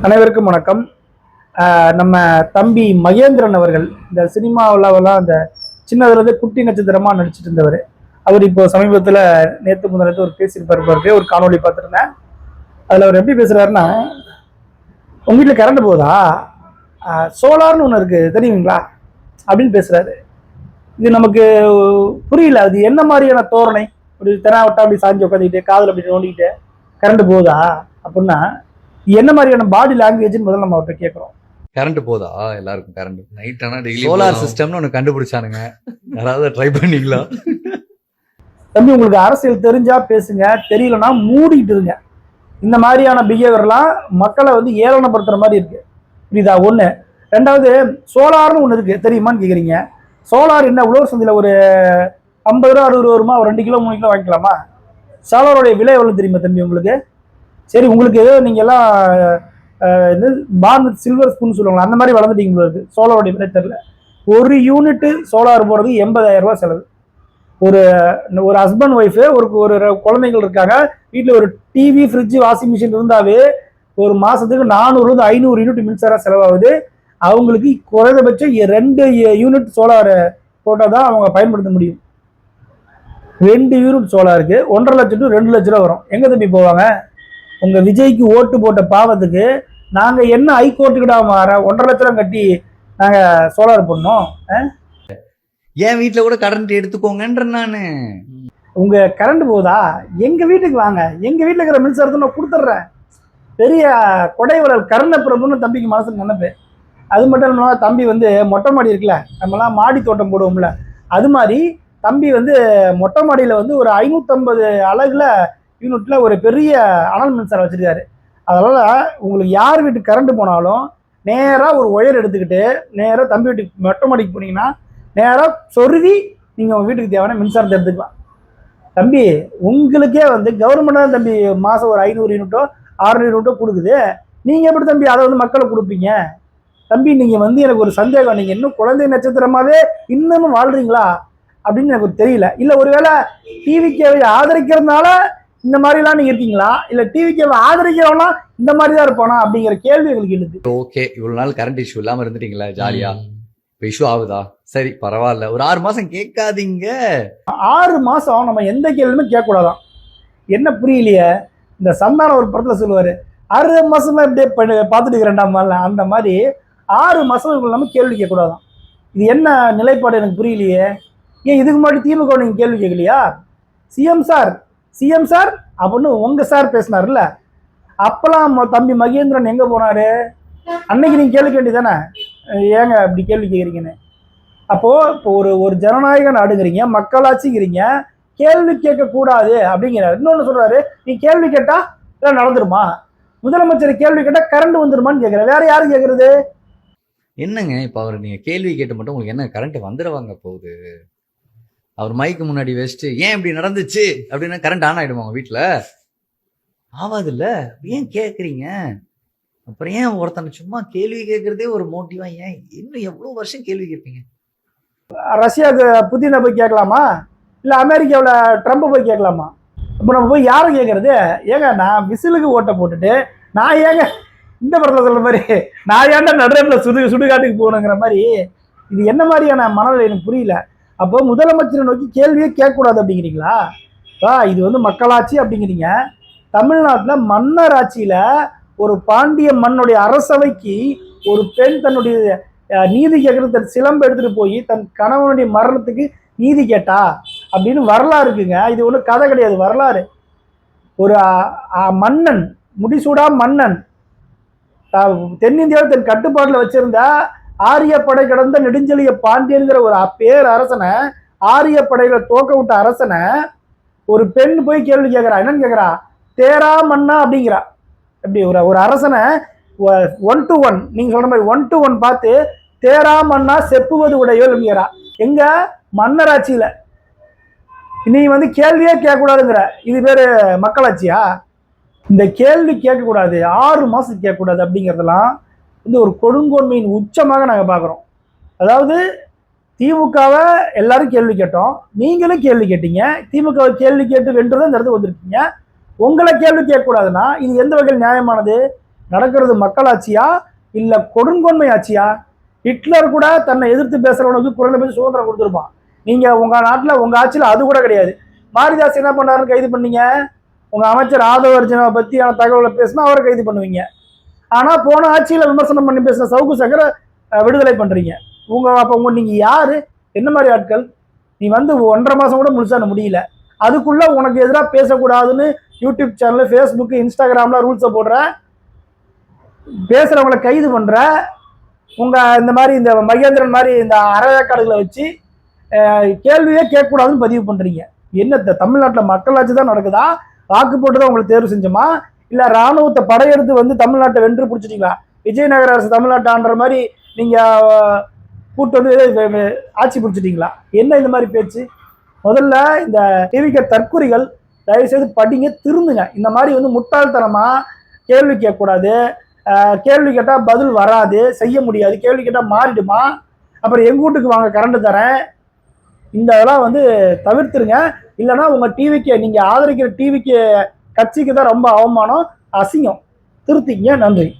அனைவருக்கும் வணக்கம். நம்ம தம்பி மகேந்திரன் அவர்கள் இந்த சினிமாவிலலாம் அந்த சின்னதுலேருந்து குட்டி நட்சத்திரமாக நடிச்சிட்டு இருந்தவர். அவர் இப்போ சமீபத்தில் நேற்று முதலத்து ஒரு பேசியிருப்பாரு, ஒரு காணொலி பார்த்துருந்தேன். அதில் அவர் எப்படி பேசுகிறாருன்னா, உங்கள் வீட்டில் கரண்ட் போதா, சோலார்னு ஒன்று இருக்குது தெரியுங்களா அப்படின்னு பேசுகிறாரு. இது நமக்கு புரியல, அது என்ன மாதிரியான தோரணை? அப்படி தெனாவட்டா அப்படி சாஞ்சி உட்காந்துக்கிட்டு காதில் அப்படி நோண்டிக்கிட்டு கரண்ட் போதா அப்படின்னா என்ன மாதிரியான பாடி லாங்குவேஜ்னு முதல்ல நம்ம அவர்கிட்ட கேட்குறோம். கரண்ட் போதா எல்லாருக்கும் கரண்ட் நைட் ஆனா டெய்லி சோலார் சிஸ்டம்னு ஒன்று கண்டுபிடிச்சானுங்க. யாராவது ட்ரை பண்ணீங்களா? தம்பி, உங்களுக்கு அரசியல் தெரிஞ்சா பேசுங்க, தெரியலன்னா மூடிட்டு இருங்க. இந்த மாதிரியான பிஹேவியர்லாம் மக்களை வந்து ஏளனப்படுத்துற மாதிரி இருக்கு. புரியுதா? ஒன்று. ரெண்டாவது, சோலார்னு ஒன்று இருக்கு, தெரியுமான்னு கேட்குறீங்க. சோலார் என்ன உழவர் சந்தையில் ஒரு 50 ரூபா 60 ரூபா வருமா? ஒரு 2 கிலோ 3 கிலோ வாங்கிக்கலாமா? சோலாரோடைய விலை எவ்வளோ தெரியுமா தம்பி உங்களுக்கு? சரி, உங்களுக்கு ஏதோ நீங்கள் எல்லாம் பான் சில்வர் ஸ்பூன் சொல்லுவாங்களா, அந்த மாதிரி வளர்ந்துட்டீங்க உங்களுக்கு. சோலாரோடைய விலை தெரியல. ஒரு யூனிட்டு சோலார் போடுறது 80,000 ரூபா செலவு. ஒரு ஹஸ்பண்ட் ஒய்ஃபு ஒரு குழந்தைகள் இருக்காங்க வீட்டில், ஒரு டிவி ஃப்ரிட்ஜு வாஷிங் மிஷின் இருந்தாவே ஒரு மாதத்துக்கு 400 500 யூனிட் மின்சாரம் செலவாகுது. அவங்களுக்கு குறைந்தபட்சம் 2 யூனிட் சோலார் போட்டால் தான் அவங்க பயன்படுத்த முடியும். 2 யூனிட் சோலாருக்கு 1.5 லட்சம் to 2 லட்ச ரூபா வரும். எங்கே தம்பி போவாங்க? உங்க விஜய்க்கு ஓட்டு போட்ட பாவத்துக்கு நாங்க என்ன ஹைகோர்ட்டுக்கிட்ட 1.5 லட்ச ரூபா கட்டி நாங்க சோலார் பண்ணோம். என் வீட்டுல கூட கரண்ட் எடுத்துக்கோங்கன்ற நானு. உங்க கரண்ட் போதா, எங்க வீட்டுக்கு வாங்க, எங்க வீட்டுல இருக்கிற மின்சாரத்தை நான் கொடுத்துட்றேன். பெரிய கொடைவளர் கருண பிரபுன்னு தம்பிக்கு மனசுக்கு நினைப்பு. அது மட்டும் இல்லாம தம்பி வந்து மொட்டை மாடி இருக்குல்ல, நம்மலாம் மாடி தோட்டம் போடுவோம்ல, அது மாதிரி தம்பி வந்து மொட்டை மாடியில வந்து ஒரு 550 அலகுல யூனிட்ல ஒரு பெரிய அனல் மின்சாரம் வச்சிருக்காரு. அதனால உங்களுக்கு யார் வீட்டுக்கு கரண்ட் போனாலும் நேராக ஒரு ஒயர் எடுத்துக்கிட்டு நேராக தம்பி வீட்டுக்கு மொட்டை மாடிக்கு போனீங்கன்னா நேராக சொருவி நீங்கள் உங்கள் வீட்டுக்கு தேவையான மின்சாரத்தை எடுத்துக்கலாம். தம்பி, உங்களுக்கே வந்து கவர்மெண்ட் தான் தம்பி மாதம் ஒரு 500 யூனிட்டோ 600 யூனிட்டோ கொடுக்குது. நீங்கள் எப்படி தம்பி அதை வந்து மக்களுக்கு கொடுப்பீங்க? தம்பி, நீங்கள் வந்து எனக்கு ஒரு சந்தேகம், நீங்கள் இன்னும் குழந்தை நட்சத்திரமாகவே இன்னமும் வாழ்றீங்களா அப்படின்னு எனக்கு தெரியல. இல்லை ஒருவேளை டிவிக்கேவை ஆதரிக்கிறதுனால இந்த மாதிரிலாம் நீங்க இருக்கீங்களா, இல்ல டிவிக்கு ஆதரிக்கிறவனா இந்த மாதிரி தான் இருப்பானா அப்படிங்கிற கேள்வி எங்களுக்கு எழுது. ஓகே, இவ்வளவு நாள் கரண்ட் இஷ்யூ இல்லாம இருந்துட்டீங்களா ஜாலியா? இப்போ இஷ்யூ ஆகுதா? சரி பரவாயில்ல, ஒரு 6 மாசம் கேட்காதீங்க. 6 மாசம் நம்ம எந்த கேள்வியுமே கேட்கக்கூடாதான். என்ன புரியலையே? இந்த சந்தானம் ஒரு படத்துல சொல்லுவாரு, 6 மாசமா இப்படியே பார்த்துட்டு இருக்கிறேன்டாம, அந்த மாதிரி 6 மாசம் நம்ம கேள்வி கேட்கக்கூடாதான். இது என்ன நிலைப்பாடு எனக்கு புரியலையே. ஏன் இதுக்கு முன்னாடி திமுக நீங்க கேள்வி கேட்கலையா? சிஎம் சார் அப்படின்னு உங்க சார் பேசினார்ல, அப்பெல்லாம் தம்பி மகேந்திரன் எங்க போனாரு? அன்னைக்கு நீங்க கேள்வி வேண்டியதானே, ஏங்க அப்படி கேள்வி கேட்குறீங்கன்னு. அப்போ இப்போ ஒரு ஜனநாயக நாடுங்கிறீங்க, மக்களாட்சிங்கிறீங்க, கேள்வி கேட்க கூடாது அப்படிங்கிறாரு. இன்னொன்னு சொல்றாரு, நீ கேள்வி கேட்டா எல்லாம் நடந்துருமா? முதலமைச்சர் கேள்வி கேட்டா கரண்ட் வந்துருமான்னு கேட்கிற, வேற யாரு கேட்கறது? என்னங்க இப்ப அவர் நீங்க கேள்வி கேட்டு மட்டும் உங்களுக்கு என்ன கரண்ட் வந்துடுவாங்க போகுது? அவர் மைக்கு முன்னாடி வச்சுட்டு ஏன் இப்படி நடந்துச்சு அப்படின்னா கரண்ட் ஆன் ஆயிடுமா உங்க வீட்டுல? ஆவாது இல்ல. ஏன் கேக்குறீங்க? அப்புறம் ஏன் ஒருத்தனை சும்மா கேள்வி கேட்கறதே ஒரு மோட்டிவா? ஏன் இன்னும் எவ்வளவு வருஷம் கேள்வி கேட்பீங்க? ரஷ்யாவுக்கு புதினை போய் கேட்கலாமா, இல்ல அமெரிக்காவில் ட்ரம்ப் போய் கேட்கலாமா? இப்போ நம்ம போய் யாரை கேட்கறது? ஏங்க நான் விசிலுக்கு ஓட்டை போட்டுட்டு நான் ஏங்க இந்த படத்துல சொல்ற மாதிரி நான் ஏன்டா நடுறதுல சுடுகாட்டுக்கு போகணுங்கிற மாதிரி, இது என்ன மாதிரியான மனநிலை எனக்கு புரியல. அப்போ முதலமைச்சரை நோக்கி கேள்வியே கேட்கக்கூடாது அப்படிங்கிறீங்களா? இது வந்து மக்களாட்சி அப்படிங்கிறீங்க. தமிழ்நாட்டில் மன்னர் ஆட்சியில ஒரு பாண்டிய மண்ணுடைய அரசவைக்கு ஒரு பெண் தன்னுடைய நீதி கேட்கறது, தன் சிலம்பு எடுத்துட்டு போய் தன் கணவனுடைய மரணத்துக்கு நீதி கேட்டா அப்படின்னு வரலாறு இருக்குங்க. இது ஒன்றும் கதை கிடையாது, வரலாறு. ஒரு மன்னன், முடிசூடா மன்னன், தென்னிந்தியாவில் தன் கட்டுப்பாட்டில் வச்சிருந்த ஆரிய படை கடந்த நெடுஞ்செழிய பாண்டியன்கிற ஒரு பேர் அரசனை, ஆரிய படைகளை தோக்க விட்ட அரசனை ஒரு பெண் போய் கேள்வி கேட்கிறா. என்னன்னு கேட்கிறா? தேரா மன்னா அப்படிங்கிறா. எப்படி ஒரு அரசனை 1 to 1 நீங்க சொல்ற மாதிரி 1 to 1 பார்த்து தேரா மன்னா செப்புவது உடையோ அப்படிங்கிறா. எங்க மன்னராட்சியில நீ வந்து கேள்வியே கேட்கக்கூடாதுங்கிற, இது பேரு மக்களாட்சியா? இந்த கேள்வி கேட்கக்கூடாது, 6 மாசம் கேட்கக்கூடாது அப்படிங்கிறதெல்லாம் வந்து ஒரு கொடுங்கோன்மையின் உச்சமாக நாங்கள் பார்க்குறோம். அதாவது திமுகவை எல்லாரும் கேள்வி கேட்டோம், நீங்களும் கேள்வி கேட்டீங்க, திமுகவை கேள்வி கேட்டு வென்றுதான் இந்த இடத்துக்கு வந்திருக்கீங்க. உங்களை கேள்வி கேட்கக்கூடாதுன்னா இது எந்த வகையில் நியாயமானது? நடக்கிறது மக்களாட்சியா இல்ல கொடுங்கொன்மை ஆட்சியா? ஹிட்லர் கூட தன்னை எதிர்த்து பேசுறவனுக்கு குறைந்தபட்ச சுதந்திரம் கொடுத்துருப்பான். நீங்க உங்க நாட்டுல உங்க ஆட்சியில அது கூட கிடையாது. மாரிதாஸ் என்ன பண்ணாருன்னு கைது பண்ணீங்க? உங்க அமைச்சர் ஆதவ அர்ஜுனாவை பத்தியான தகவலை பேசினா அவரை கைது பண்ணுவீங்க. ஆனா போன ஆட்சியில விமர்சனம் பண்ணி பேசின சவுக்கு சங்கரை விடுதலை பண்றீங்க. அப்ப நீங்க யாரு? என்ன மாதிரி ஆட்கள்? நீ வந்து 1.5 மாசம் கூட முழுசா முடியல, அதுக்குள்ள உனக்கு எதிராக பேசக்கூடாதுன்னு யூடியூப் சேனல், ஃபேஸ்புக், இன்ஸ்டாகிராம்ல ரூல்ஸை போடுற, பேசுறவங்களை கைது பண்ற, உங்க இந்த மாதிரி இந்த மகேந்திரன் மாதிரி இந்த அறவேக்காடுகளை வச்சு கேள்வியே கேட்கக்கூடாதுன்னு பதிவு பண்றீங்க. என்ன தமிழ்நாட்டில் மக்களாட்சி தான் நடக்குதா? வாக்கு போட்டுதான் உங்களை தேர்வு செஞ்சோமா? இல்ல ராணுவத்தை படையெடுத்து வந்து தமிழ்நாட்டை வென்று பிடிச்சிட்டீங்களா? விஜயநகர அரசு தமிழ்நாட்டை ஆண்ட மாதிரி நீங்க கூட்டு வந்து ஆட்சி பிடிச்சிட்டீங்களா? என்ன இந்த மாதிரி பேச்சு? முதல்ல இந்த டிவிக்க தற்குறிகள் தயவுசெய்து படிங்க, திருந்துங்க. இந்த மாதிரி வந்து முட்டாள்தனமா கேள்வி கேட்கக்கூடாது, கேள்வி கேட்டால் பதில் வராது, செய்ய முடியாது, கேள்வி கேட்டால் மாறிடுமா, அப்புறம் எங்க வீட்டுக்கு வாங்க கரண்ட் தரேன், இந்த இதெல்லாம் வந்து தவிர்த்துருங்க. இல்லைன்னா உங்க டிவிக்கு நீங்க ஆதரிக்கிற டிவிக்கு கட்சிக்கு தான் ரொம்ப அவமானம், அசிங்கம். திருத்திங்க. நன்றி.